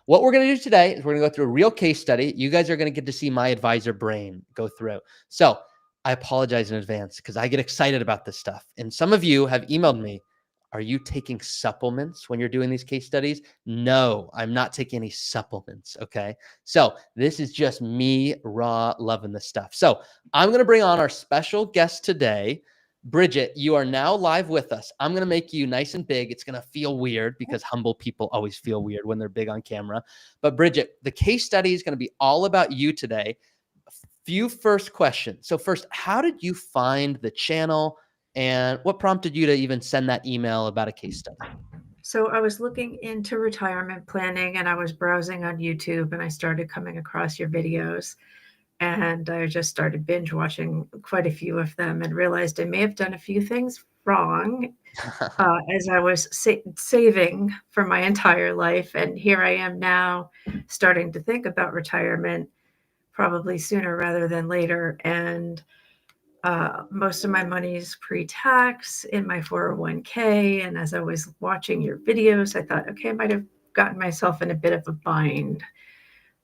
what we're going to do today is we're going to go through a real case study. You guys are going to get to see my advisor brain go through. So I apologize in advance because I get excited about this stuff. And some of you have emailed me, are you taking supplements when you're doing these case studies? No, I'm not taking any supplements. Okay. So this is just me raw loving this stuff. So I'm going to bring on our special guest today. Bridget, you are now live with us. I'm going to make you nice and big. It's going to feel weird because humble people always feel weird when they're big on camera. But Bridget, the case study is going to be all about you today. Few first questions. So first, how did you find the channel and what prompted you to even send that email about a case study? So I was looking into retirement planning and I was browsing on YouTube and I started coming across your videos and I just started binge watching quite a few of them and realized I may have done a few things wrong as I was saving for my entire life. And here I am now starting to think about retirement probably sooner rather than later. And most of my money is pre-tax in my 401k. And as I was watching your videos, I thought, okay, I might have gotten myself in a bit of a bind.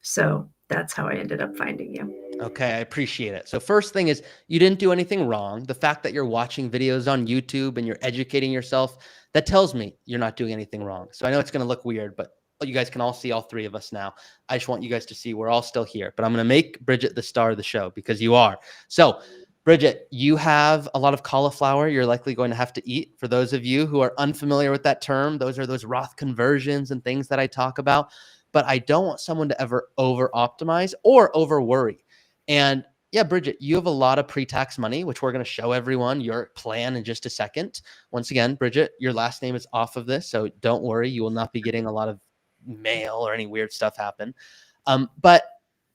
So that's how I ended up finding you. Okay, I appreciate it. So first thing is you didn't do anything wrong. The fact that you're watching videos on YouTube and you're educating yourself, that tells me you're not doing anything wrong. So I know it's going to look weird, but you guys can all see all three of us now. I just want you guys to see we're all still here, but I'm going to make Bridget the star of the show because you are. So Bridget, you have a lot of cauliflower you're likely going to have to eat. For those of you who are unfamiliar with that term, those are those Roth conversions and things that I talk about. But I don't want someone to ever over-optimize or over-worry. And yeah, Bridget, you have a lot of pre-tax money, which we're going to show everyone your plan in just a second. Once again, Bridget, your last name is off of this, so don't worry. You will not be getting a lot of mail or any weird stuff happen. But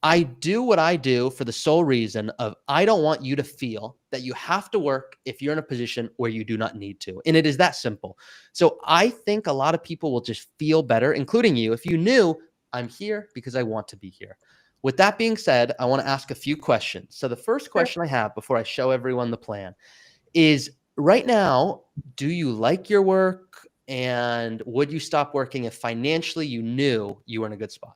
I do what I do for the sole reason of I don't want you to feel that you have to work if you're in a position where you do not need to. And it is that simple. So I think a lot of people will just feel better, including you, if you knew I'm here because I want to be here. With that being said, I want to ask a few questions. So the first question I have before I show everyone the plan is right now, do you like your work? And would you stop working if financially you knew you were in a good spot?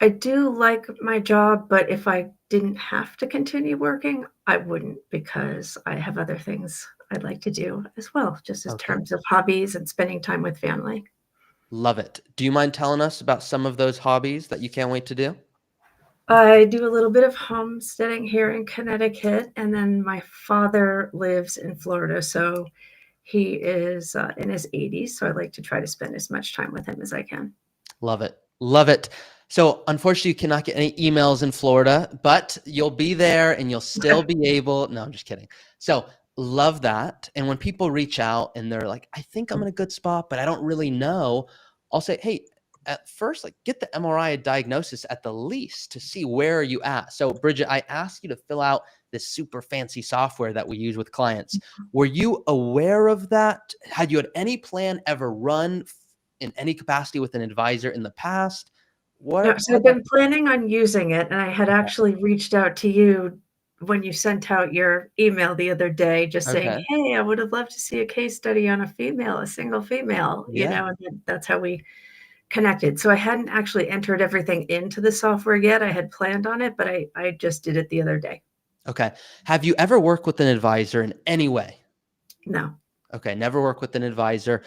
I do like my job, but if I didn't have to continue working, I wouldn't because I have other things I'd like to do as well, just in terms of hobbies and spending time with family. Love it. Do you mind telling us about some of those hobbies that you can't wait to do? I do a little bit of homesteading here in Connecticut, and then my father lives in Florida, so he is in his 80s, so I like to try to spend as much time with him as I can. Love it. Love it. So unfortunately, you cannot get any emails in Florida, but you'll be there and you'll still be able. No, I'm just kidding. So love that. And when people reach out and they're like, I think I'm in a good spot, but I don't really know, I'll say, hey, at first, like get the MRI diagnosis at the least to see where are you at. So Bridget, I asked you to fill out this super fancy software that we use with clients. Were you aware of that? Had you had any plan ever run in any capacity with an advisor in the past? No, so I've been planning on using it, and I had actually reached out to you when you sent out your email the other day, just saying, hey, I would have loved to see a case study on a single female, you know, and that's how we connected. So I hadn't actually entered everything into the software yet. I had planned on it, but I just did it the other day. Okay. Have you ever worked with an advisor in any way? No. Okay. Never worked with an advisor.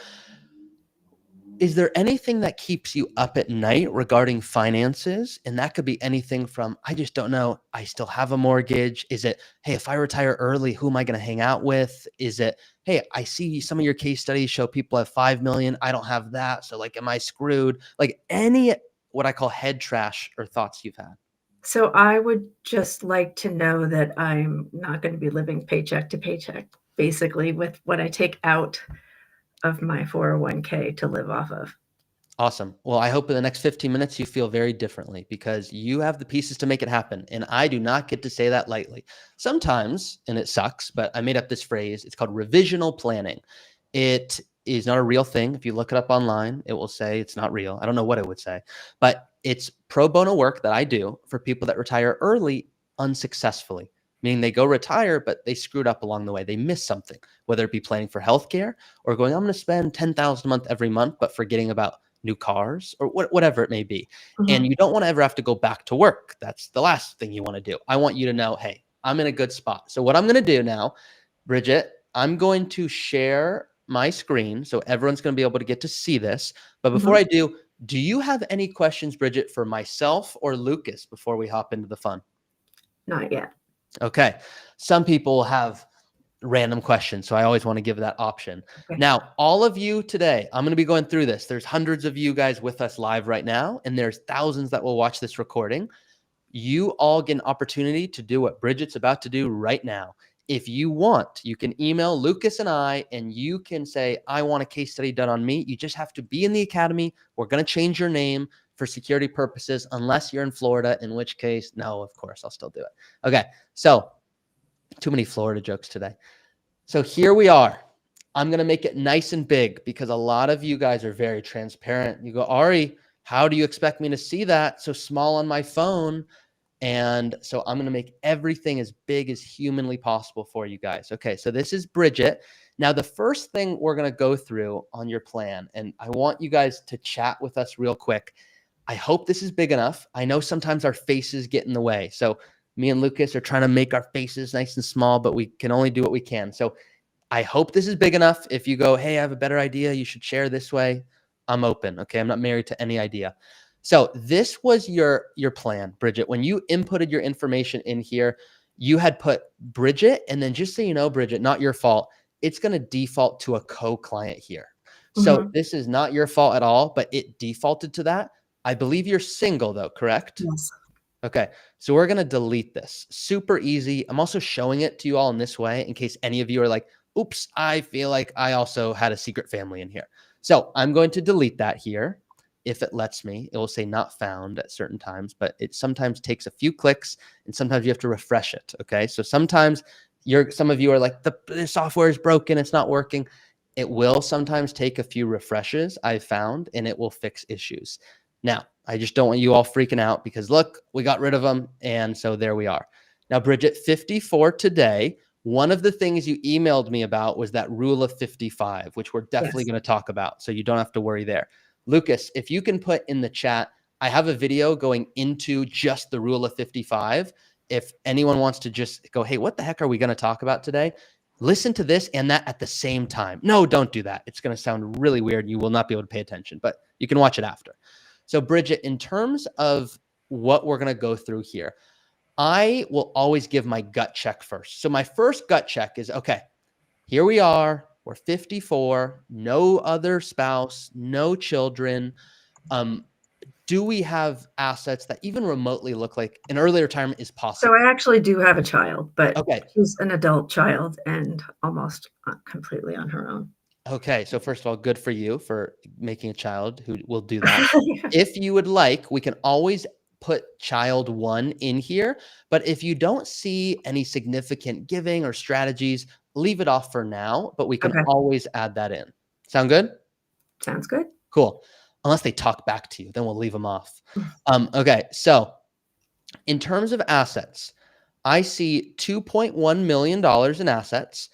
Is there anything that keeps you up at night regarding finances? And that could be anything from, I just don't know, I still have a mortgage. Is it, hey, if I retire early, who am I going to hang out with? Is it, hey, I see some of your case studies show people have 5 million. I don't have that. So like, am I screwed? Like any, what I call head trash or thoughts you've had. So I would just like to know that I'm not going to be living paycheck to paycheck, basically with what I take out of my 401k to live off of. Awesome. Well, I hope in the next 15 minutes you feel very differently because you have the pieces to make it happen. And I do not get to say that lightly. Sometimes, and it sucks, but I made up this phrase. It's called revisional planning. It is not a real thing. If you look it up online, it will say it's not real. I don't know what it would say, but it's pro bono work that I do for people that retire early unsuccessfully. Meaning they go retire, but they screwed up along the way. They missed something, whether it be planning for healthcare or going, I'm going to spend $10,000 a month every month, but forgetting about new cars or whatever it may be. Mhm. And you don't want to ever have to go back to work. That's the last thing you want to do. I want you to know, hey, I'm in a good spot. So what I'm going to do now, Bridget, I'm going to share my screen so everyone's going to be able to get to see this. But before I do you have any questions, Bridget, for myself or Lucas before we hop into the fun? Not yet. Okay. Some people have random questions, so I always want to give that option. Okay. Now, all of you today, I'm going to be going through this. There's hundreds of you guys with us live right now, and there's thousands that will watch this recording. You all get an opportunity to do what Bridget's about to do right now. If you want, you can email Lucas and I, and you can say, I want a case study done on me. You just have to be in the academy. We're going to change your name for security purposes, unless you're in Florida, in which case, no, of course, I'll still do it. Okay, so too many Florida jokes today. So here we are. I'm going to make it nice and big because a lot of you guys are very transparent. You go, Ari, how do you expect me to see that so small on my phone? And so I'm going to make everything as big as humanly possible for you guys. Okay, so this is Bridget. Now, the first thing we're going to go through on your plan, and I want you guys to chat with us real quick. I hope this is big enough. I know sometimes our faces get in the way. So me and Lucas are trying to make our faces nice and small, but we can only do what we can. So I hope this is big enough. If you go, hey, I have a better idea, you should share this way, I'm open. Okay, I'm not married to any idea. So this was your plan, Bridget. When you inputted your information in here, you had put Bridget, and then just so you know, Bridget, not your fault, it's going to default to a co-client here. So this is not your fault at all, but it defaulted to that. I believe you're single though, correct? Yes. Okay, so we're going to delete this. Super easy. I'm also showing it to you all in this way in case any of you are like, oops, I feel like I also had a secret family in here. So I'm going to delete that here. If it lets me, it will say not found at certain times, but it sometimes takes a few clicks and sometimes you have to refresh it. Okay, so sometimes some of you are like, the software is broken, it's not working. It will sometimes take a few refreshes, I've found, and it will fix issues. Now, I just don't want you all freaking out because look, we got rid of them. And so there we are. Now, Bridget, 54 today. One of the things you emailed me about was that rule of 55, which we're definitely going to talk about. So you don't have to worry there. Lucas, if you can put in the chat, I have a video going into just the rule of 55. If anyone wants to just go, hey, what the heck are we going to talk about today? Listen to this and that at the same time. No, don't do that. It's going to sound really weird. You will not be able to pay attention, but you can watch it after. So Bridget, in terms of what we're going to go through here, I will always give my gut check first. So my first gut check is, okay, here we are. We're 54, no other spouse, no children. Do we have assets that even remotely look like an early retirement is possible? So I actually do have a child, but okay, she's an adult child and almost completely on her own. Okay, so first of all, good for you for making a child who will do that. If you would like, we can always put child 1 in here, but if you don't see any significant giving or strategies, leave it off for now, but we can always add that in. Sound good? Sounds good. Cool. Unless they talk back to you, then we'll leave them off. Okay, so in terms of assets, I see $2.1 million in assets,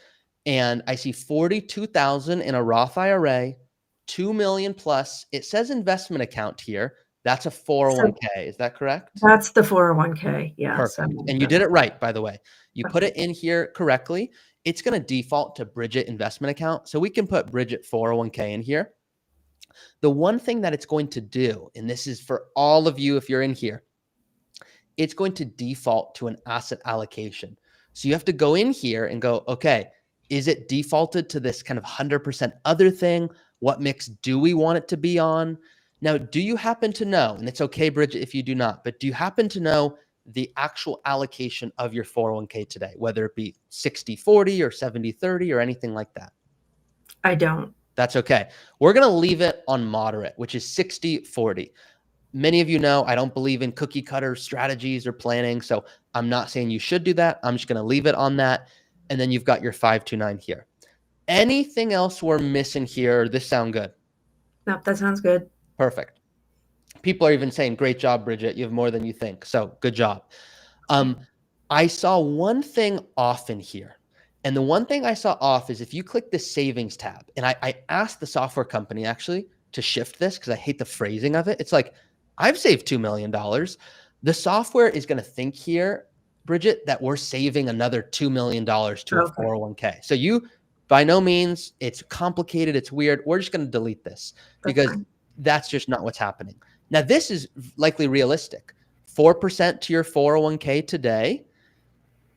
and I see 42,000 in a Roth IRA, 2 million plus. It says investment account here. That's a 401k. Is that correct? That's the 401k. Yeah. Perfect. And you did it right, by the way. You put it in here correctly. It's going to default to Bridget investment account. So we can put Bridget 401k in here. The one thing that it's going to do, and this is for all of you if you're in here, it's going to default to an asset allocation. So you have to go in here and go, okay, is it defaulted to this kind of 100% other thing? What mix do we want it to be on? Now, do you happen to know, and it's okay, Bridget, if you do not, but do you happen to know the actual allocation of your 401k today, whether it be 60-40 or 70-30 or anything like that? I don't. That's okay. We're going to leave it on moderate, which is 60-40. Many of you know I don't believe in cookie cutter strategies or planning, so I'm not saying you should do that. I'm just going to leave it on that. And then you've got your 529 here. Anything else we're missing here? This sound good? No, that sounds good. Perfect. People are even saying, great job, Bridget. You have more than you think. So good job. I saw one thing off in here. And the one thing I saw off is if you click the savings tab, and I asked the software company, actually, to shift this because I hate the phrasing of it. It's like, I've saved $2 million. The software is going to think here, Bridget, that we're saving another $2 million to a 401k. So you, by no means, it's complicated. It's weird. We're just going to delete this because that's just not what's happening. Now, this is likely realistic. 4% to your 401k today.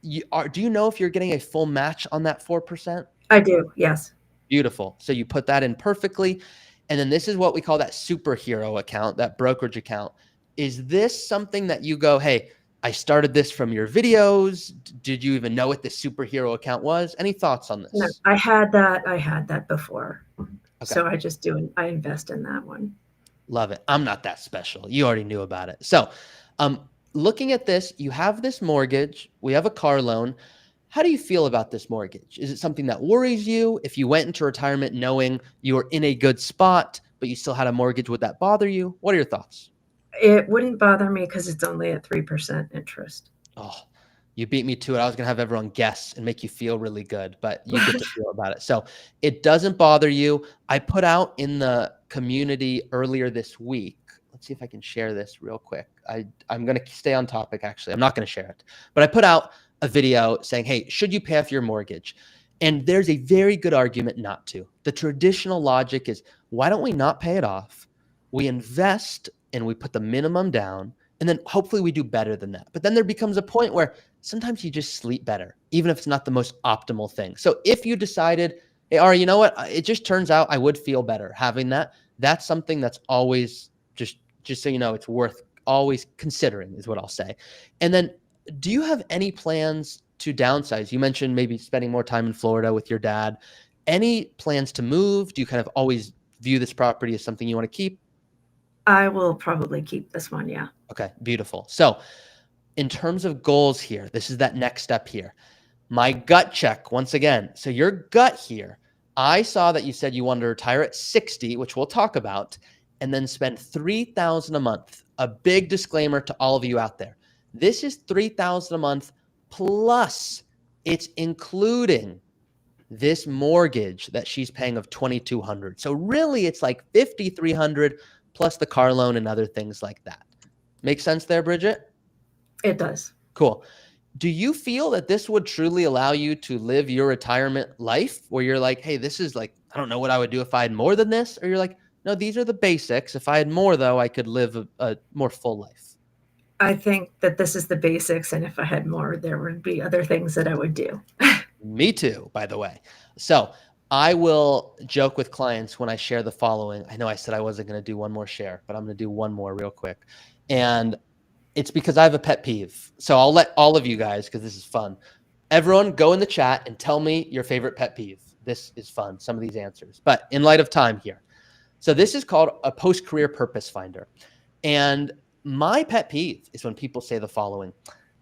Do you know if you're getting a full match on that 4%? I do, yes. Beautiful. So you put that in perfectly. And then this is what we call that superhero account, that brokerage account. Is this something that you go, hey, I started this from your videos. Did you even know what the superhero account was? Any thoughts on this? No, I had that before. Okay. So I invest in that one. Love it. I'm not that special. You already knew about it. So looking at this, you have this mortgage. We have a car loan. How do you feel about this mortgage? Is it something that worries you? If you went into retirement knowing you were in a good spot, but you still had a mortgage, would that bother you? What are your thoughts? It wouldn't bother me because it's only at 3% interest. Oh, you beat me to it. I was going to have everyone guess and make you feel really good, but you get to feel about it. So it doesn't bother you. I put out in the community earlier this week. Let's see if I can share this real quick. I'm going to stay on topic, actually. I'm not going to share it. But I put out a video saying, hey, should you pay off your mortgage? And there's a very good argument not to. The traditional logic is, why don't we not pay it off? We invest and we put the minimum down, and then hopefully we do better than that. But then there becomes a point where sometimes you just sleep better, even if it's not the most optimal thing. So if you decided, hey, Ari, you know what? It just turns out I would feel better having that. That's something that's always just so you know, it's worth always considering is what I'll say. And then do you have any plans to downsize? You mentioned maybe spending more time in Florida with your dad. Any plans to move? Do you kind of always view this property as something you want to keep? I will probably keep this one, yeah. Okay, beautiful. So in terms of goals here, this is that next step here. My gut check, once again. So your gut here, I saw that you said you wanted to retire at 60, which we'll talk about, and then spend $3,000 a month. A big disclaimer to all of you out there. This is $3,000 a month plus it's including this mortgage that she's paying of $2,200. So really it's like $5,300 plus the car loan and other things like that. Make sense there, Bridget? It does. Cool. Do you feel that this would truly allow you to live your retirement life where you're like, hey, this is like, I don't know what I would do if I had more than this? Or you're like, no, these are the basics. If I had more, though, I could live a more full life. I think that this is the basics. And if I had more, there would be other things that I would do. Me too, by the way. So I will joke with clients when I share the following. I know I said I wasn't going to do one more share, but I'm going to do one more real quick. And it's because I have a pet peeve. So I'll let all of you guys, because this is fun. Everyone go in the chat and tell me your favorite pet peeve. This is fun, some of these answers. But in light of time here. So this is called a post-career purpose finder. And my pet peeve is when people say the following,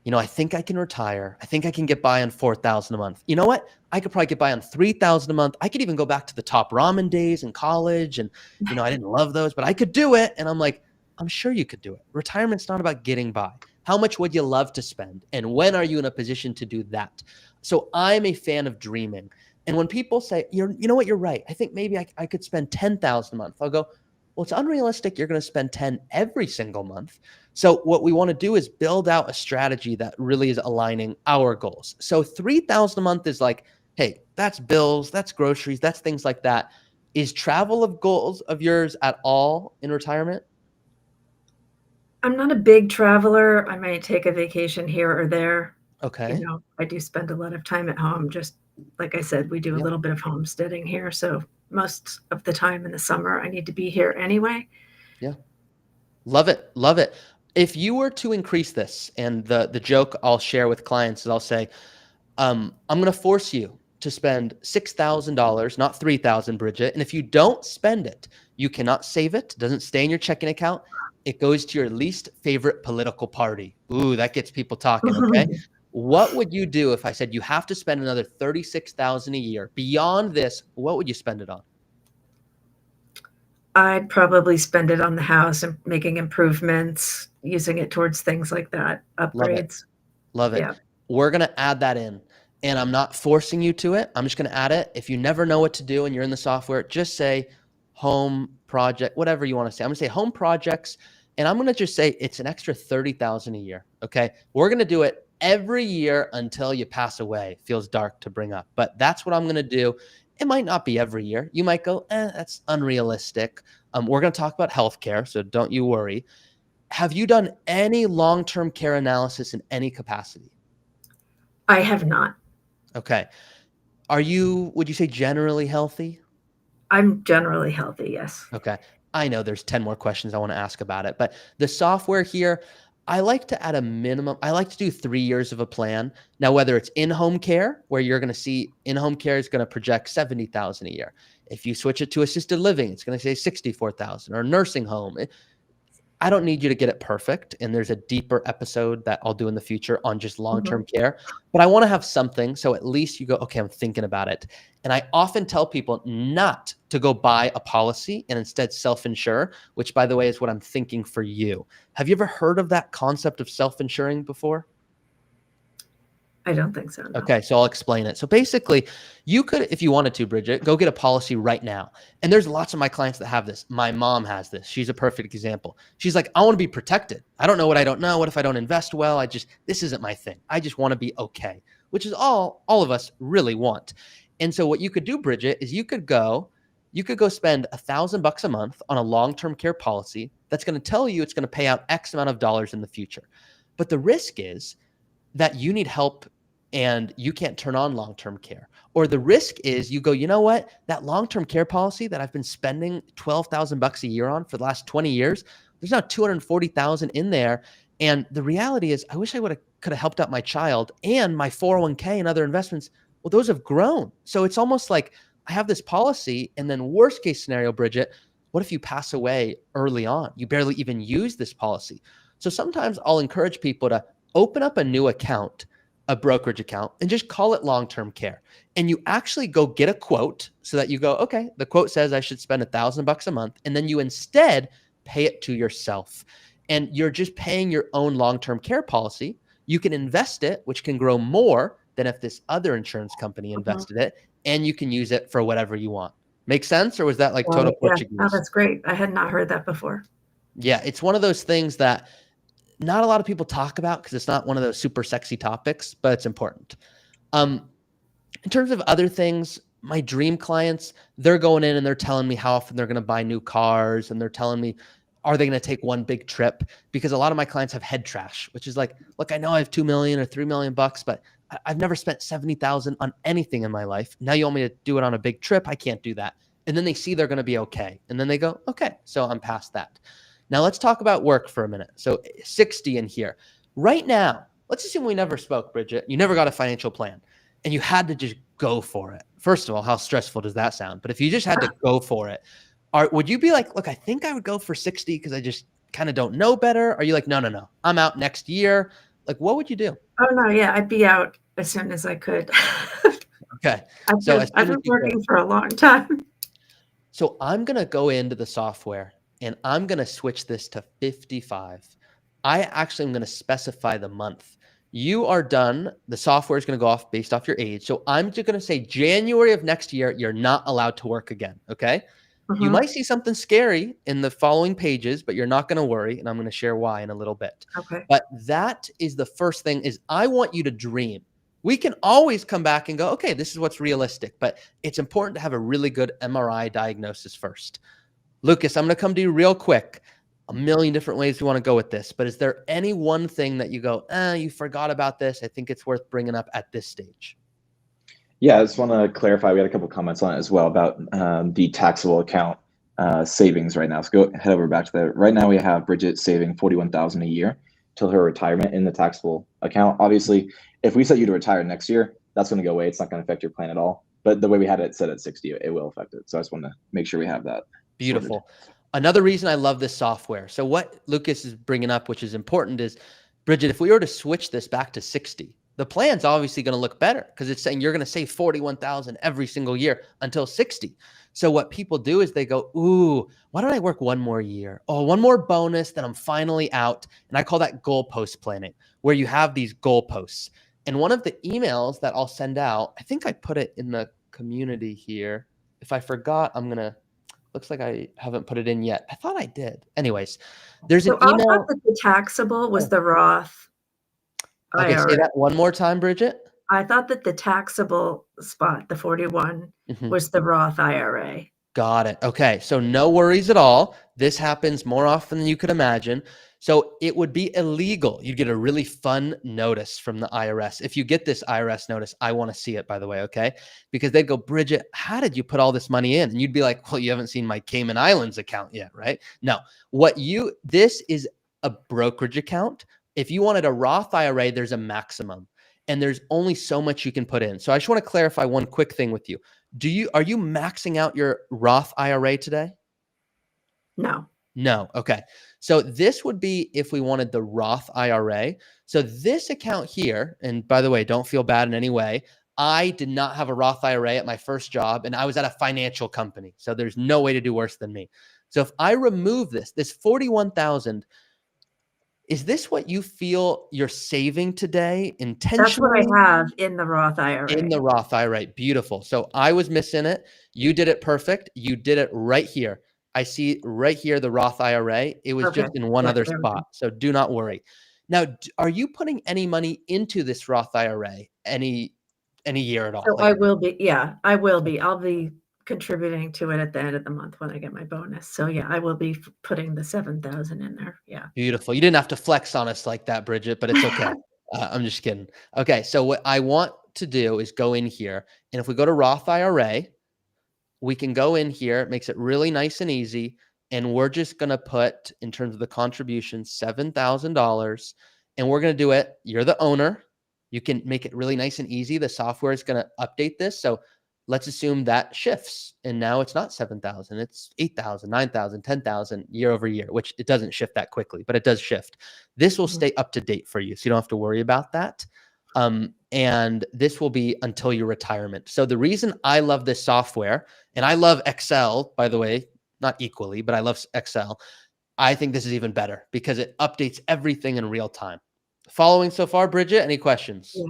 you know, I think I can retire. I think I can get by on $4,000 a month. You know what? I could probably get by on $3,000 a month. I could even go back to the top ramen days in college. And, you know, I didn't love those, but I could do it. And I'm like, I'm sure you could do it. Retirement's not about getting by. How much would you love to spend? And when are you in a position to do that? So I'm a fan of dreaming. And when people say, you know what, you're right. I think maybe I could spend $10,000 a month. I'll go, well, it's unrealistic. You're going to spend 10 every single month. So what we want to do is build out a strategy that really is aligning our goals. So $3,000 a month is like, hey, that's bills, that's groceries, that's things like that. Is travel of goals of yours at all in retirement? I'm not a big traveler. I might take a vacation here or there. Okay. You know, I do spend a lot of time at home. Just like I said, we do a little bit of homesteading here. So most of the time in the summer, I need to be here anyway. Yeah. Love it. Love it. If you were to increase this, and the joke I'll share with clients is I'll say, I'm going to force you to spend $6,000, not $3,000, Bridget. And if you don't spend it, you cannot save it. It doesn't stay in your checking account. It goes to your least favorite political party. Ooh, that gets people talking. Okay. What would you do if I said you have to spend another $36,000 a year? Beyond this, what would you spend it on? I'd probably spend it on the house and making improvements, using it towards things like that, upgrades. Love it. Yeah. We're going to add that in. And I'm not forcing you to it. I'm just going to add it. If you never know what to do and you're in the software, just say, home project, whatever you want to say. I'm going to say home projects, and I'm going to just say it's an extra $30,000 a year. Okay. We're going to do it every year until you pass away. Feels dark to bring up, but that's what I'm going to do. It might not be every year. You might go, that's unrealistic. We're going to talk about healthcare, so don't you worry. Have you done any long-term care analysis in any capacity? I have not. Okay. Would you say generally healthy? I'm generally healthy, yes. Okay. I know there's 10 more questions I want to ask about it, but the software here, I like to add a minimum. I like to do 3 years of a plan. Now, whether it's in-home care, where you're going to see in-home care is going to project 70,000 a year. If you switch it to assisted living, it's going to say 64,000, or nursing home. I don't need you to get it perfect. And there's a deeper episode that I'll do in the future on just long-term care, but I want to have something. So at least you go, okay, I'm thinking about it. And I often tell people not to go buy a policy and instead self-insure, which, by the way, is what I'm thinking for you. Have you ever heard of that concept of self-insuring before? I don't think so. No. Okay, so I'll explain it. So basically, you could, if you wanted to, Bridget, go get a policy right now. And there's lots of my clients that have this. My mom has this. She's a perfect example. She's like, I want to be protected. I don't know what I don't know. What if I don't invest well? This isn't my thing. I just want to be okay, which is all of us really want. And so what you could do, Bridget, is you could go spend $1,000 a month on a long-term care policy that's going to tell you it's going to pay out X amount of dollars in the future. But the risk is that you need help and you can't turn on long-term care. Or the risk is you go, you know what? That long-term care policy that I've been spending $12,000 a year on for the last 20 years, there's now $240,000 in there. And the reality is, I wish I could have helped out my child, and my 401k and other investments. Well, those have grown. So it's almost like I have this policy, and then worst case scenario, Bridget, what if you pass away early on? You barely even use this policy. So sometimes I'll encourage people to open up a new account, a brokerage account, and just call it long-term care. And you actually go get a quote so that you go, okay, the quote says I should spend $1,000 a month. And then you instead pay it to yourself. And you're just paying your own long-term care policy. You can invest it, which can grow more than if this other insurance company invested it. And you can use it for whatever you want. Make sense? Or was that like total Portuguese? Oh, that's great. I had not heard that before. Yeah, it's one of those things that not a lot of people talk about because it's not one of those super sexy topics, but it's important. In terms of other things, my dream clients, they're going in and they're telling me how often they're going to buy new cars, and they're telling me, are they going to take one big trip? Because a lot of my clients have head trash, which is like, look, I know I have $2 million or $3 million, but I've never spent 70,000 on anything in my life. Now you want me to do it on a big trip? I can't do that. And then they see they're going to be okay. And then they go, okay, so I'm past that. Now let's talk about work for a minute. So 60 in here. Right now, let's assume we never spoke, Bridget. You never got a financial plan and you had to just go for it. First of all, how stressful does that sound? But if you just had to go for it, would you be like, look, I think I would go for 60 because I just kind of don't know better? Are you like, no, I'm out next year? Like, what would you do? Oh, no, yeah, I'd be out as soon as I could. Okay. I've been working for a long time. So I'm going to go into the software and I'm going to switch this to 55. I actually am going to specify the month. You are done. The software is going to go off based off your age. So I'm just going to say January of next year, you're not allowed to work again. Okay. You might see something scary in the following pages, but you're not going to worry. And I'm going to share why in a little bit. Okay. But that is the first thing, is I want you to dream. We can always come back and go, okay, this is what's realistic, but it's important to have a really good MRI diagnosis first. Lucas, I'm going to come to you real quick. A million different ways we want to go with this, but is there any one thing that you go, you forgot about this? I think it's worth bringing up at this stage. Yeah, I just want to clarify. We had a couple comments on it as well about the taxable account savings right now. So go head over back to that. Right now we have Bridget saving $41,000 a year till her retirement in the taxable account. Obviously, if we set you to retire next year, that's going to go away. It's not going to affect your plan at all. But the way we had it set at 60, it will affect it. So I just want to make sure we have that. Beautiful. Sorted. Another reason I love this software. So what Lucas is bringing up, which is important, is, Bridget, if we were to switch this back to 60, the plan's obviously going to look better because it's saying you're going to save $41,000 every single year until 60. So what people do is they go, ooh, why don't I work one more year? Oh, one more bonus, then I'm finally out. And I call that goalpost planning, where you have these goalposts. And one of the emails that I'll send out, I think I put it in the community here. If I forgot, I'm going to looks like I haven't put it in yet. I thought I did. Anyways, there's an So I thought email. that the taxable was the Roth Okay, say IRA. that one more time, Bridget. I thought that the taxable spot, the 41, was the Roth IRA. Got it. Okay. So no worries at all. This happens more often than you could imagine. So it would be illegal. You'd get a really fun notice from the IRS. If you get this IRS notice, I want to see it, by the way. Okay. Because they'd go, Bridget, how did you put all this money in? And you'd be like, well, you haven't seen my Cayman Islands account yet, right? No, this is a brokerage account. If you wanted a Roth IRA, there's a maximum and there's only so much you can put in. So I just want to clarify one quick thing with you. Are you maxing out your Roth IRA today? No. No. Okay. So this would be if we wanted the Roth IRA. So this account here, and by the way, don't feel bad in any way. I did not have a Roth IRA at my first job and I was at a financial company. So there's no way to do worse than me. So if I remove this 41,000, is this what you feel you're saving today intentionally? That's what I have in the Roth IRA. In the Roth IRA. Beautiful. So I was missing it. You did it perfect. You did it right here. I see right here the Roth IRA. It was just in one other spot. So do not worry. Now, are you putting any money into this Roth IRA any year at all? So I will be. Yeah, I will be. I'll be contributing to it at the end of the month when I get my bonus. So yeah, I will be putting the 7,000 in there. Yeah. Beautiful. You didn't have to flex on us like that, Bridget, but it's okay. I'm just kidding. Okay. So what I want to do is go in here. And if we go to Roth IRA, we can go in here. It makes it really nice and easy. And we're just going to put, in terms of the contribution, $7,000. And we're going to do it. You're the owner. You can make it really nice and easy. The software is going to update this. So let's assume that shifts. And now it's not 7,000. It's 8,000, 9,000, 10,000 year over year, which it doesn't shift that quickly, but it does shift. This will stay up to date for you. So you don't have to worry about that. And this will be until your retirement. So the reason I love this software, and I love Excel, by the way, not equally, but I love Excel. I think this is even better because it updates everything in real time. Following so far, Bridget, any questions? Yeah.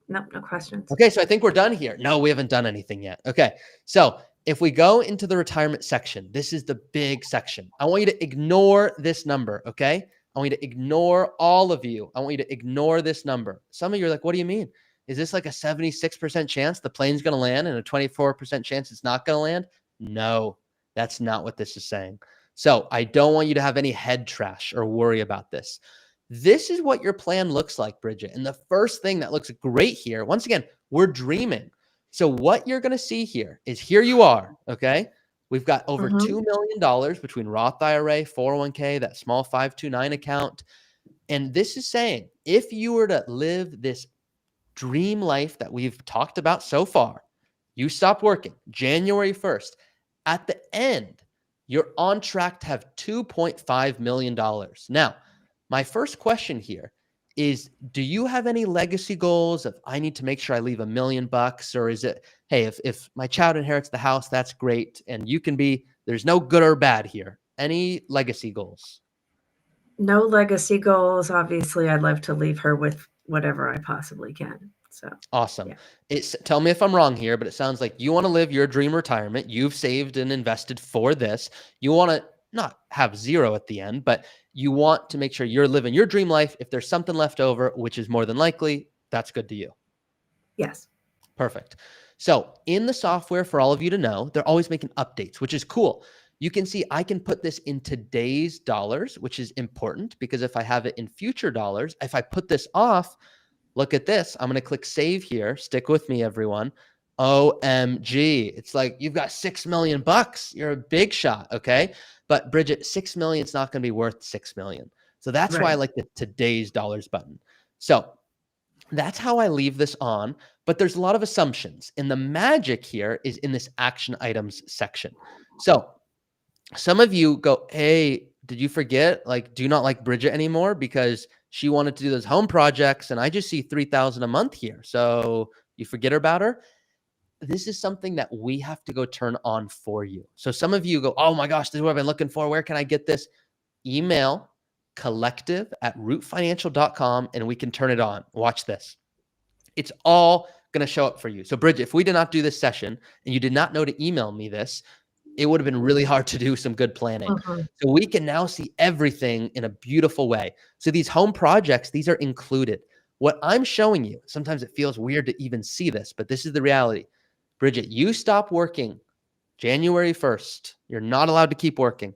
Nope, no questions. Okay, so I think we're done here. No, we haven't done anything yet. Okay, so if we go into the retirement section, this is the big section. I want you to ignore this number, okay? I want you to ignore all of you. I want you to ignore this number. Some of you are like, what do you mean? Is this like a 76% chance the plane's going to land and a 24% chance it's not going to land? No, that's not what this is saying. So I don't want you to have any head trash or worry about this. This is what your plan looks like, Bridget. And the first thing that looks great here, once again, we're dreaming. So what you're going to see here is here you are, okay? We've got over $2 million between Roth IRA, 401k, that small 529 account. And this is saying if you were to live this dream life that we've talked about so far, you stop working January 1st. At the end, you're on track to have $2.5 million. Now, my first question here is, do you have any legacy goals of I need to make sure I leave $1 million, or is it, hey, if my child inherits the house, that's great. And you can be, there's no good or bad here. Any legacy goals? No legacy goals. Obviously, I'd love to leave her with whatever I possibly can. So awesome. Yeah. Tell me if I'm wrong here, but it sounds like you want to live your dream retirement. You've saved and invested for this. You want to not have zero at the end, but you want to make sure you're living your dream life. If there's something left over, which is more than likely, that's good to you. Yes. Perfect. So in the software, for all of you to know, they're always making updates, which is cool. You can see I can put this in today's dollars, which is important because if I have it in future dollars, if I put this off, look at this. I'm going to click save here. Stick with me, everyone. OMG. It's like you've got $6 million. You're a big shot. Okay. But Bridget, $6 million is not going to be worth $6 million. So that's why I like the today's dollars button. So that's how I leave this on. But there's a lot of assumptions. And the magic here is in this action items section. So some of you go, hey, did you forget? Like, do you not like Bridget anymore because she wanted to do those home projects and I just see $3,000 a month here. So you forget about her. This is something that we have to go turn on for you. So some of you go, oh my gosh, this is what I've been looking for. Where can I get this? Email collective@rootfinancial.com and we can turn it on. Watch this. It's all going to show up for you. So Bridget, if we did not do this session and you did not know to email me this, it would have been really hard to do some good planning. Mhm. So we can now see everything in a beautiful way. So these home projects, these are included. What I'm showing you, sometimes it feels weird to even see this, but this is the reality. Bridget, you stop working January 1st. You're not allowed to keep working.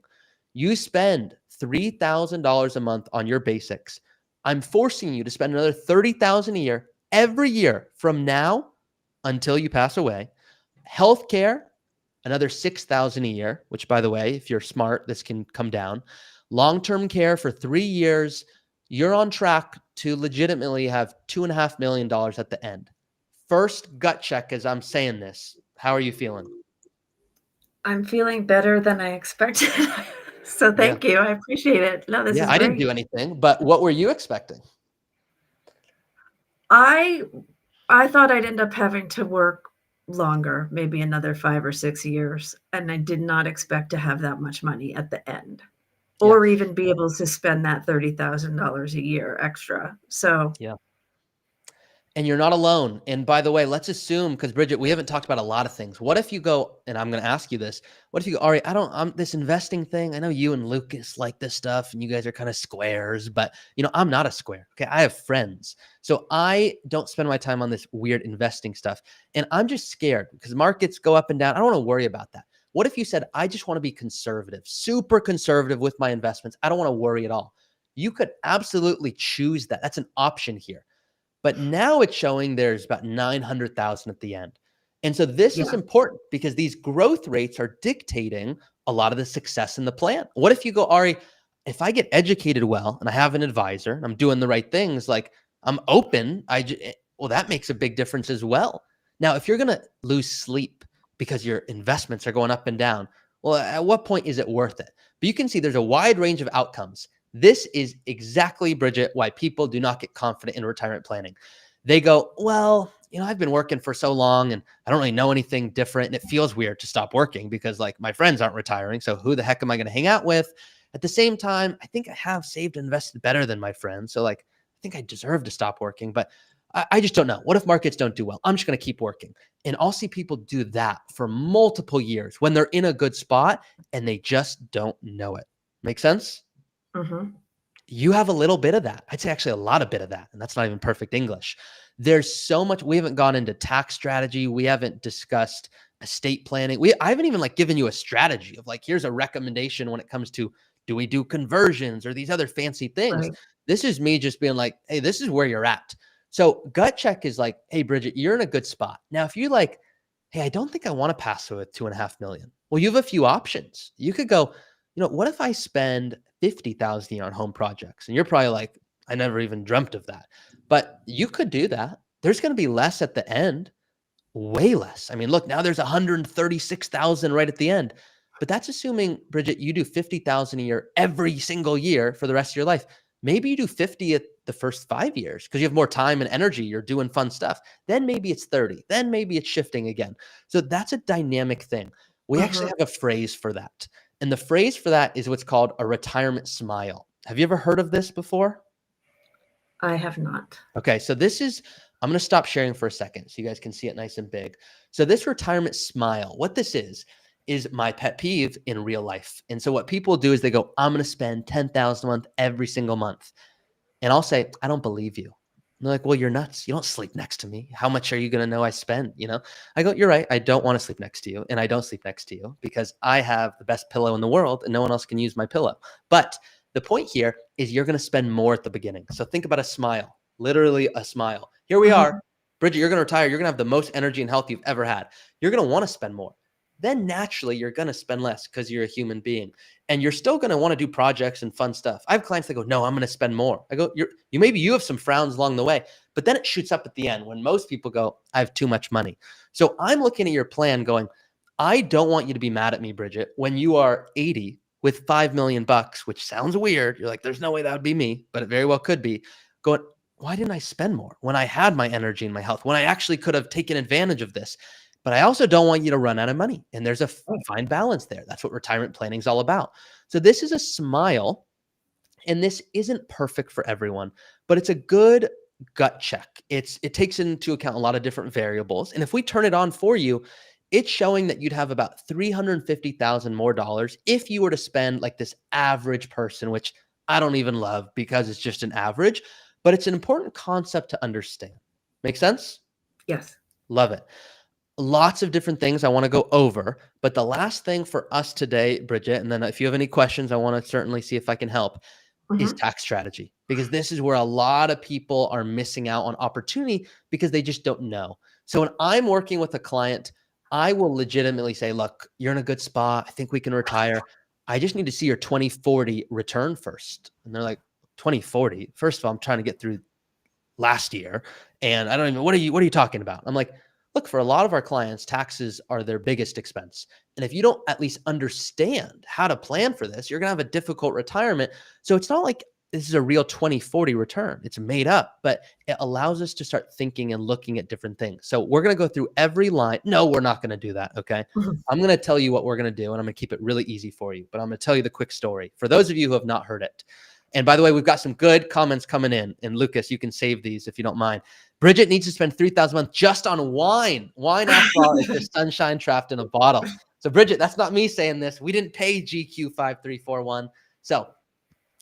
You spend $3,000 a month on your basics. I'm forcing you to spend another $30,000 a year every year from now until you pass away. Healthcare, another $6,000 a year, which, by the way, if you're smart, this can come down. Long-term care for 3 years, you're on track to legitimately have $2.5 million at the end. First gut check as I'm saying this. How are you feeling? I'm feeling better than I expected. So Yeah. thank you. I appreciate it. No, this Yeah, is I didn't great. do anything, but what were you expecting? I I thought I'd end up having to work longer, maybe another 5 or 6 years, and I did not expect to have that much money at the end, Yeah. or even be able to spend that $30,000 a year extra. So, Yeah. And you're not alone. And by the way, let's assume, because Bridget, we haven't talked about a lot of things. What if you go, and I'm going to ask you this, what if you go, Ari, I'm this investing thing. I know you and Lucas like this stuff and you guys are kind of squares, but I'm not a square. Okay. I have friends. So I don't spend my time on this weird investing stuff. And I'm just scared because markets go up and down. I don't want to worry about that. What if you said, I just want to be conservative, super conservative with my investments. I don't want to worry at all. You could absolutely choose that. That's an option here. But now it's showing there's about 900,000 at the end. And so this is yeah. important because these growth rates are dictating a lot of the success in the plan. What if you go, Ari, if I get educated well and I have an advisor and I'm doing the right things, like I'm open, well, that makes a big difference as well. Now, if you're going to lose sleep because your investments are going up and down, well, at what point is it worth it? But you can see there's a wide range of outcomes. This is exactly, Bridget, why people do not get confident in retirement planning. They go, well, I've been working for so long and I don't really know anything different. And it feels weird to stop working because like my friends aren't retiring. So who the heck am I going to hang out with? At the same time, I think I have saved and invested better than my friends. So like, I think I deserve to stop working, but I just don't know. What if markets don't do well? I'm just going to keep working. And I'll see people do that for multiple years when they're in a good spot and they just don't know it. Make sense? Mhm. You have a little bit of that. I'd say actually a lot of bit of that. And that's not even perfect English. There's so much. We haven't gone into tax strategy. We haven't discussed estate planning. I haven't even given you a strategy of here's a recommendation when it comes to, do we do conversions or these other fancy things? Right. This is me just being like, hey, this is where you're at. So gut check is like, hey, Bridget, you're in a good spot. Now, if you're like, hey, I don't think I want to pass with 2.5 million. Well, you have a few options. You could go, what if I spend 50,000 a year on home projects? And you're probably like, I never even dreamt of that. But you could do that. There's going to be less at the end, way less. I mean, look, now there's 136,000 right at the end. But that's assuming, Bridget, you do 50,000 a year every single year for the rest of your life. Maybe you do 50 at the first 5 years because you have more time and energy. You're doing fun stuff. Then maybe it's 30. Then maybe it's shifting again. So that's a dynamic thing. We actually have a phrase for that. And the phrase for that is what's called a retirement smile. Have you ever heard of this before? I have not. Okay, so this is, I'm going to stop sharing for a second so you guys can see it nice and big. So this retirement smile, what this is my pet peeve in real life. And so what people do is they go, I'm going to spend 10,000 a month every single month. And I'll say, I don't believe you. And they're like, well, you're nuts. You don't sleep next to me. How much are you going to know I spend? I go, you're right. I don't want to sleep next to you. And I don't sleep next to you because I have the best pillow in the world and no one else can use my pillow. But the point here is you're going to spend more at the beginning. So think about a smile, literally a smile. Here we are. Bridget, you're going to retire. You're going to have the most energy and health you've ever had. You're going to want to spend more. Then naturally you're going to spend less because you're a human being and you're still going to want to do projects and fun stuff. I have clients that go, no, I'm going to spend more. I go, maybe you have some frowns along the way, but then it shoots up at the end when most people go, I have too much money. So I'm looking at your plan going, I don't want you to be mad at me, Bridget, when you are 80 with $5 million, which sounds weird. You're like, there's no way that would be me, but it very well could be. Going, why didn't I spend more when I had my energy and my health, when I actually could have taken advantage of this? But I also don't want you to run out of money. And there's a fine balance there. That's what retirement planning is all about. So this is a smile. And this isn't perfect for everyone, but it's a good gut check. It takes into account a lot of different variables. And if we turn it on for you, it's showing that you'd have about $350,000 more if you were to spend like this average person, which I don't even love because it's just an average, but it's an important concept to understand. Make sense? Yes. Love it. Lots of different things I want to go over, but the last thing for us today, Bridget, and then if you have any questions, I want to certainly see if I can help, is tax strategy, because this is where a lot of people are missing out on opportunity because they just don't know. So when I'm working with a client, I will legitimately say, look, you're in a good spot. I think we can retire. I just need to see your 2040 return first. And they're like, 2040? First of all, I'm trying to get through last year. And I don't even, what are you talking about? I'm like, look, for a lot of our clients, taxes are their biggest expense. And if you don't at least understand how to plan for this, you're going to have a difficult retirement. So it's not like this is a real 2040 return. It's made up, but it allows us to start thinking and looking at different things. So we're going to go through every line. No, we're not going to do that. Okay. I'm going to tell you what we're going to do, and I'm going to keep it really easy for you, but I'm going to tell you the quick story for those of you who have not heard it. And by the way, we've got some good comments coming in. And Lucas, you can save these if you don't mind. Bridget needs to spend $3,000 a month just on wine. Wine, after all, is the sunshine trapped in a bottle. So Bridget, that's not me saying this. We didn't pay GQ5341. So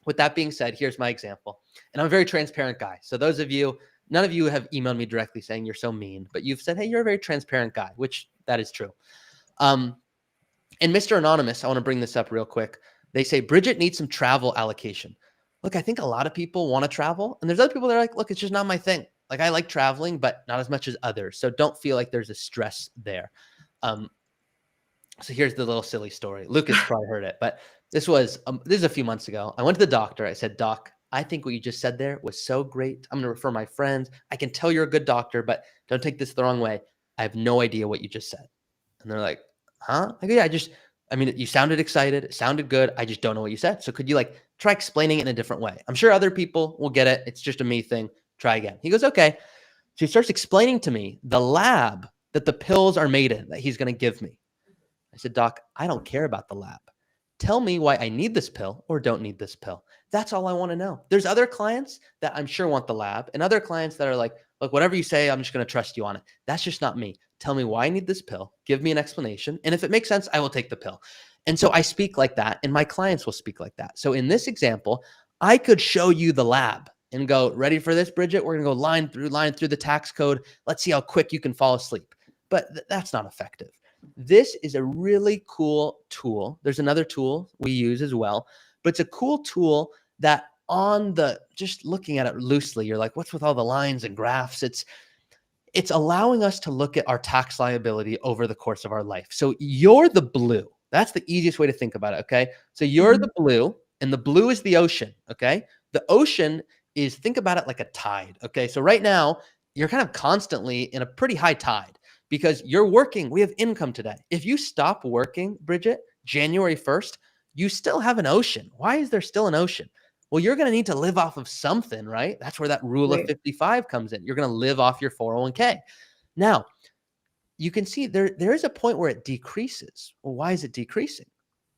with that being said, here's my example. And I'm a very transparent guy. So those of you, none of you have emailed me directly saying you're so mean, but you've said, hey, you're a very transparent guy, which that is true. And Mr. Anonymous, I want to bring this up real quick. They say, Bridget needs some travel allocation. Look, I think a lot of people want to travel, and there's other people that are like, look, it's just not my thing. Like, I like traveling, but not as much as others. So don't feel like there's a stress there. So here's the little silly story. Lucas probably heard it, but this is a few months ago. I went to the doctor. I said, Doc, I think what you just said there was so great. I'm going to refer my friends. I can tell you're a good doctor, but don't take this the wrong way. I have no idea what you just said. And they're like, huh? I go, yeah, you sounded excited. It sounded good. I just don't know what you said. So could you try explaining it in a different way? I'm sure other people will get it. It's just a me thing. Try again. He goes, okay. So he starts explaining to me the lab that the pills are made in that he's going to give me. I said, Doc, I don't care about the lab. Tell me why I need this pill or don't need this pill. That's all I want to know. There's other clients that I'm sure want the lab, and other clients that are like, look, whatever you say, I'm just going to trust you on it. That's just not me. Tell me why I need this pill. Give me an explanation. And if it makes sense, I will take the pill. And so I speak like that, and my clients will speak like that. So in this example, I could show you the lab and go, ready for this, Bridget? We're going to go line through the tax code. Let's see how quick you can fall asleep. But that's not effective. This is a really cool tool. There's another tool we use as well, but it's a cool tool that just looking at it loosely, you're like, what's with all the lines and graphs? It's allowing us to look at our tax liability over the course of our life. So you're the blue. That's the easiest way to think about it, okay? So you're the blue, and the blue is the ocean, okay? The ocean is, think about it like a tide, okay? So right now, you're kind of constantly in a pretty high tide because you're working. We have income today. If you stop working, Bridget, January 1st, you still have an ocean. Why is there still an ocean? Well, you're going to need to live off of something, right? That's where that rule of 55 comes in. You're going to live off your 401k. Now, you can see there is a point where it decreases. Well, why is it decreasing?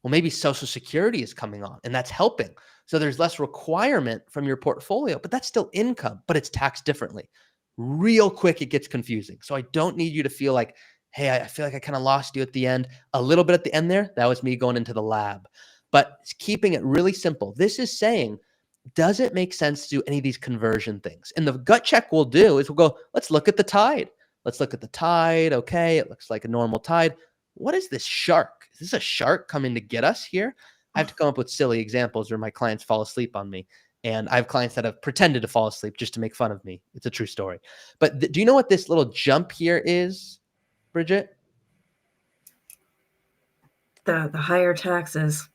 Well, maybe Social Security is coming on, and that's helping. So there's less requirement from your portfolio, but that's still income, but it's taxed differently. Real quick, it gets confusing. So I don't need you to feel like, hey, I feel like I kind of lost you at the end. A little bit at the end there, that was me going into the lab. But it's keeping it really simple. This is saying, does it make sense to do any of these conversion things? And the gut check we'll do is we'll go, let's look at the tide. Let's look at the tide. Okay, it looks like a normal tide. What is this shark? Is this a shark coming to get us here? I have to come up with silly examples where my clients fall asleep on me. And I have clients that have pretended to fall asleep just to make fun of me. It's a true story. But do you know what this little jump here is, Bridget? The higher taxes.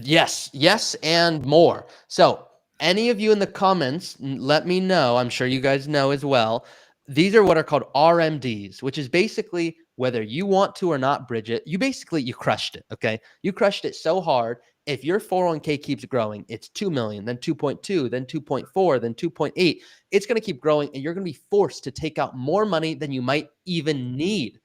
Yes, and more. So any of you in the comments, let me know. I'm sure you guys know as well. These are what are called RMDs, which is basically whether you want to or not, Bridget, you crushed it, okay? You crushed it so hard. If your 401k keeps growing, it's 2 million, then 2.2, then 2.4, then 2.8. It's going to keep growing, and you're going to be forced to take out more money than you might even need.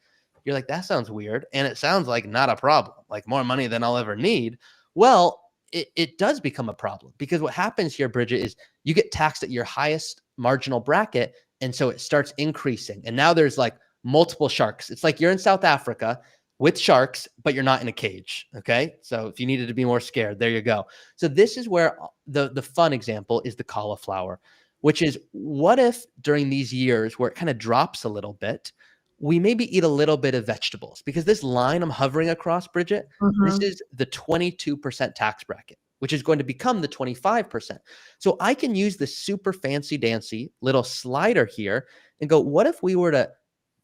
You're like, that sounds weird. And it sounds like not a problem, like more money than I'll ever need. Well, it does become a problem because what happens here, Bridget, is you get taxed at your highest marginal bracket. And so it starts increasing. And now there's like multiple sharks. It's like you're in South Africa with sharks, but you're not in a cage. Okay. So if you needed to be more scared, there you go. So this is where the fun example is the cauliflower, which is what if during these years where it kind of drops a little bit, we maybe eat a little bit of vegetables, because this line I'm hovering across, Bridget, this is the 22% tax bracket, which is going to become the 25%. So I can use this super fancy dancy little slider here and go, what if we were to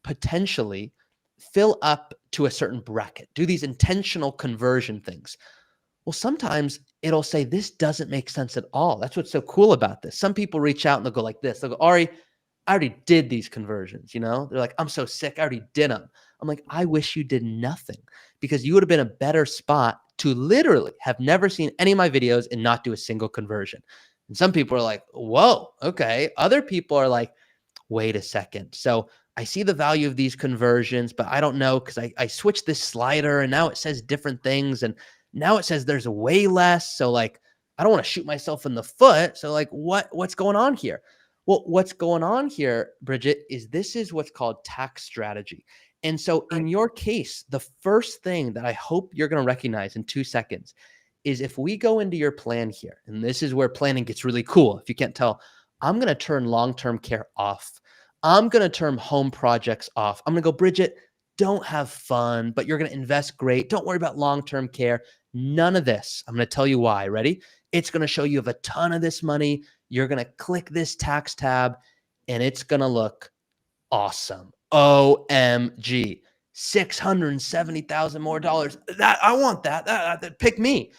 potentially fill up to a certain bracket, do these intentional conversion things? Well, sometimes it'll say this doesn't make sense at all. That's what's so cool about this. Some people reach out and they'll go like this. They'll go, Ari, I already did these conversions. You know, they're like, I'm so sick. I already did them. I'm like, I wish you did nothing, because you would have been a better spot to literally have never seen any of my videos and not do a single conversion. And some people are like, whoa, okay. Other people are like, wait a second. So I see the value of these conversions, but I don't know, because I switched this slider and now it says different things. And now it says there's way less. So like, I don't want to shoot myself in the foot. So like, what's going on here? Well, what's going on here, Bridget, is this is what's called tax strategy. And so in your case, the first thing that I hope you're going to recognize in 2 seconds is, if we go into your plan here, and this is where planning gets really cool. If you can't tell, I'm going to turn long-term care off. I'm going to turn home projects off. I'm going to go, Bridget, don't have fun, but you're going to invest great. Don't worry about long-term care. None of this. I'm going to tell you why. Ready? It's going to show you have a ton of this money. You're going to click this tax tab and it's going to look awesome. OMG, 670,000 more dollars. That I want that pick me.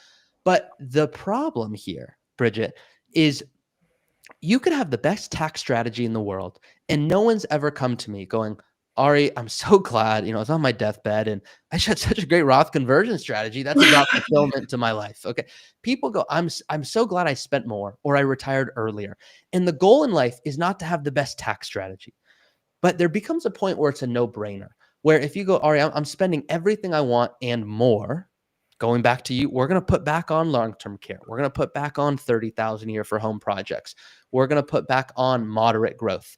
But the problem here, Bridget, is you could have the best tax strategy in the world, and no one's ever come to me going, Ari, I'm so glad, I was on my deathbed and I had such a great Roth conversion strategy. That's about fulfillment to my life. Okay. People go, I'm so glad I spent more, or I retired earlier. And the goal in life is not to have the best tax strategy, but there becomes a point where it's a no-brainer, where if you go, Ari, I'm spending everything I want and more. Going back to you, we're going to put back on long-term care. We're going to put back on 30,000 a year for home projects. We're going to put back on moderate growth.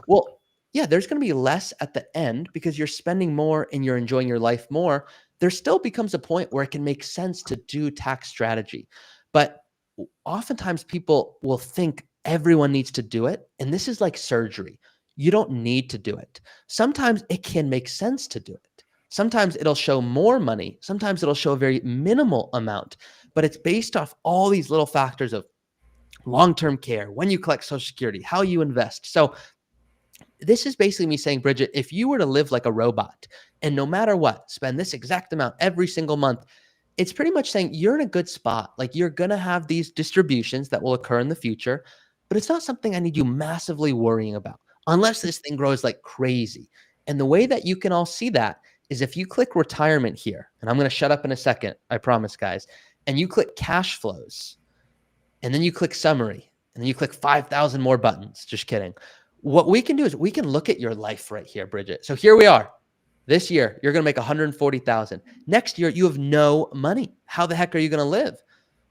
Well, yeah, there's going to be less at the end because you're spending more and you're enjoying your life more. There still becomes a point where it can make sense to do tax strategy. But oftentimes people will think everyone needs to do it. And this is like surgery. You don't need to do it. Sometimes it can make sense to do it. Sometimes it'll show more money. Sometimes it'll show a very minimal amount, but it's based off all these little factors of long-term care, when you collect Social Security, how you invest. So this is basically me saying, Bridget, if you were to live like a robot and no matter what, spend this exact amount every single month, it's pretty much saying you're in a good spot. Like, you're going to have these distributions that will occur in the future, but it's not something I need you massively worrying about unless this thing grows like crazy. And the way that you can all see that is if you click retirement here, and I'm going to shut up in a second, I promise, guys, and you click cash flows, and then you click summary, and then you click 5,000 more buttons. Just kidding. What we can do is we can look at your life right here, Bridget. So here we are. This year, you're going to make 140,000. Next year, you have no money. How the heck are you going to live?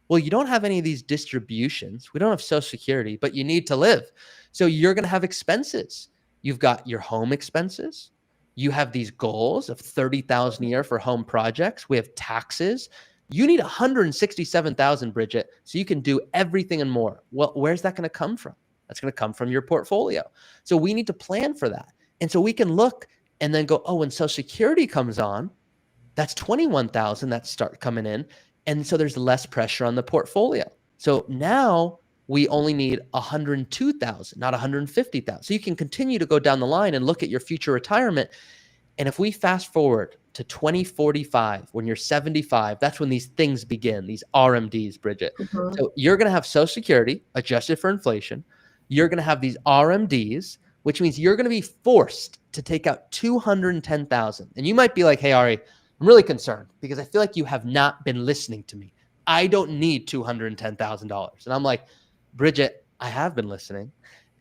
Well, you don't have any of these distributions. We don't have Social Security, but you need to live. So you're going to have expenses. You've got your home expenses. You have these goals of 30,000 a year for home projects. We have taxes. You need 167,000, Bridget, so you can do everything and more. Well, where's that going to come from? That's going to come from your portfolio. So we need to plan for that. And so we can look and then go, oh, when Social Security comes on, that's 21,000 that start coming in. And so there's less pressure on the portfolio. So now we only need 102,000, not 150,000. So you can continue to go down the line and look at your future retirement. And if we fast forward to 2045, when you're 75, that's when these things begin, these RMDs, Bridget. So you're going to have Social Security adjusted for inflation. You're going to have these RMDs, which means you're going to be forced to take out 210,000. And you might be like, hey, Ari, I'm really concerned because I feel like you have not been listening to me. I don't need $210,000. And I'm like, Bridget, I have been listening,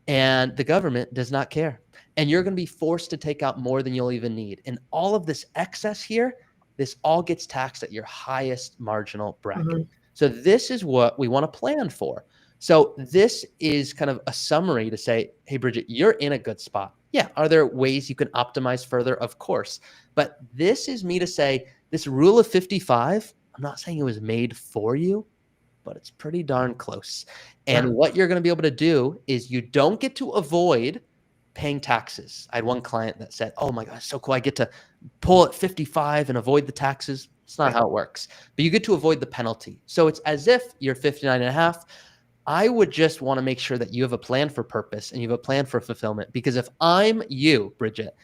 and the government does not care. And you're going to be forced to take out more than you'll even need. And all of this excess here, this all gets taxed at your highest marginal bracket. So this is what we want to plan for. So this is kind of a summary to say, hey, Bridget, you're in a good spot. Yeah. Are there ways you can optimize further? Of course. But this is me to say this rule of 55, I'm not saying it was made for you, but it's pretty darn close. And what you're going to be able to do is you don't get to avoid paying taxes. I had one client that said, oh my gosh, so cool. I get to pull at 55 and avoid the taxes. It's not how it works, but you get to avoid the penalty. So it's as if you're 59 and a half. I would just want to make sure that you have a plan for purpose and you have a plan for fulfillment, because if I'm you, Bridget,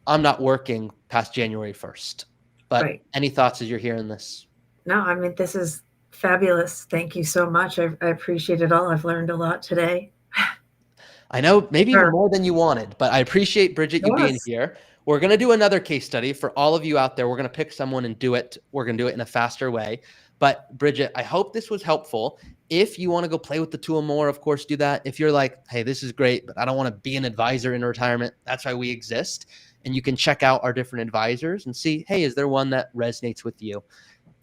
I'm not working past January 1st. But any thoughts as you're hearing this? No, I mean, this is fabulous. Thank you so much. I appreciate it all. I've learned a lot today. I know, maybe even more than you wanted, but I appreciate, Bridget, you being here. We're going to do another case study for all of you out there. We're going to pick someone and do it. We're going to do it in a faster way. But Bridget, I hope this was helpful. If you want to go play with the tool more, of course, do that. If you're like, hey, this is great, but I don't want to be an advisor in retirement, that's why we exist. And you can check out our different advisors and see, hey, is there one that resonates with you?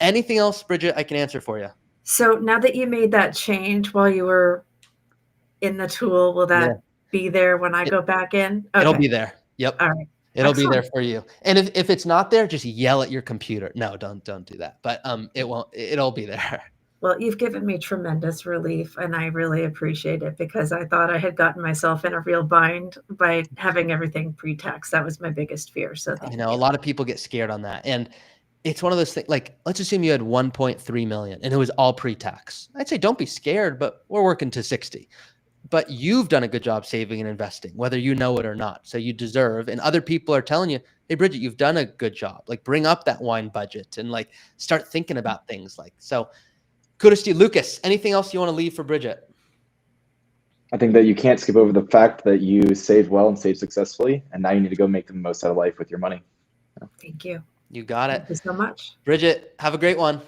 Anything else, Bridget, I can answer for you? So now that you made that change while you were in the tool, will that be there when I go back in? Okay. It'll be there. Yep. All right. It'll be there for you. And if it's not there, just yell at your computer. No, don't do that. But it'll be there. Well, you've given me tremendous relief, and I really appreciate it, because I thought I had gotten myself in a real bind by having everything pre-tax. That was my biggest fear. So I know a lot of people get scared on that. And it's one of those things, like, let's assume you had 1.3 million and it was all pre-tax. I'd say don't be scared, but we're working to 60. But you've done a good job saving and investing, whether you know it or not. So you deserve, and other people are telling you, hey, Bridget, you've done a good job. Like, bring up that wine budget and like start thinking about things like, so kudos to you. Lucas, anything else you want to leave for Bridget? I think that you can't skip over the fact that you saved well and saved successfully, and now you need to go make the most out of life with your money. Thank you. You got it. Thank you so much. Bridget, have a great one.